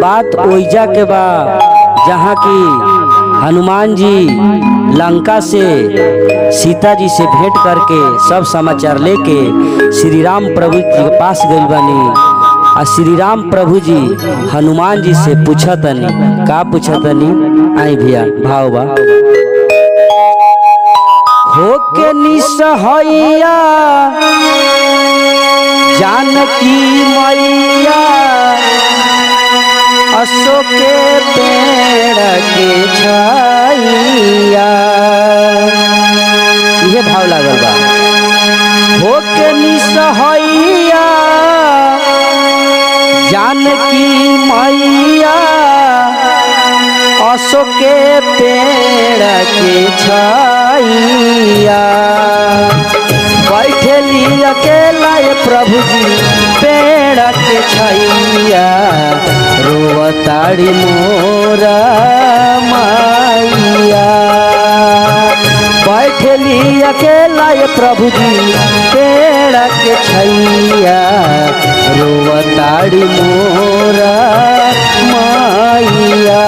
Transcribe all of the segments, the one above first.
बात ओइजा के बा जहाँ की हनुमान जी लंका से सीता जी से भेंट करके सब समाचार लेके श्री राम प्रभु के पास गइल बानी। आ श्री राम प्रभु जी हनुमान जी से पूछतनी का पूछतनी आई भैया भाव बा होके निसहैया जानकी मैया अशोक के पेड़ के छाइया ये भाव लागल बा होके निसहैया जानकी मैया अशोक के पेड़ के छाइया बैठली अकेला प्रभु जी पेड़ के छाइया रोवताड़ी मोरा माइया बैठली अकेला प्रभु जी पेड़ के छाइया रोवताड़ी मोरा माइया।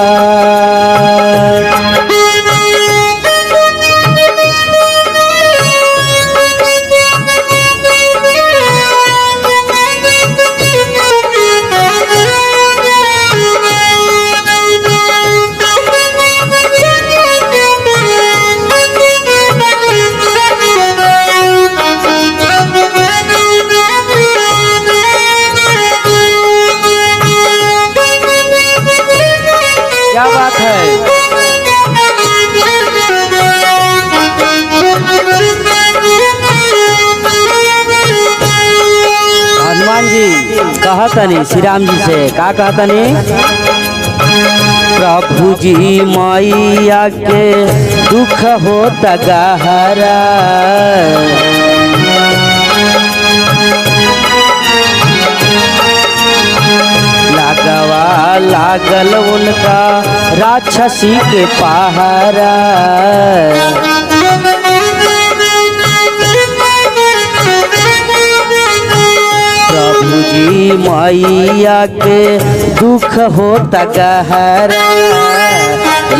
क्या बात है हनुमान जी कहतनी श्री राम जी से का कहतनी प्रभु जी मैया के दुख होता गहरा लागवा लागल उनका राक्षसी के पहरा प्रभु जी मैया के दुख होता गहरा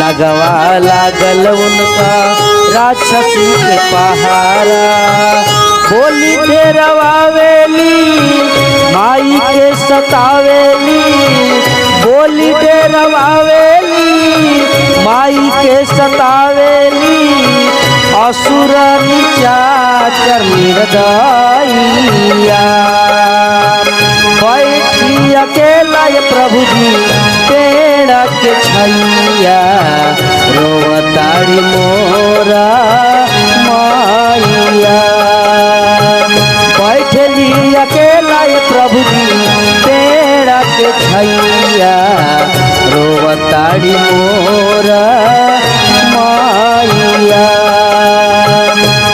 लगवा लागल उनका राक्षसी के पहरा बोली डेरवावेली माई के सतावेली बोली डेरवावेली माई के सतावेली असुर निचाचर निर्दयिया बैठी अकेला प्रभु जी पेड़ के छाइया रोवताड़ी मोरा माइया बैठली अकेला प्रभु जी पेड़ के छाइया रोवताड़ी मोरा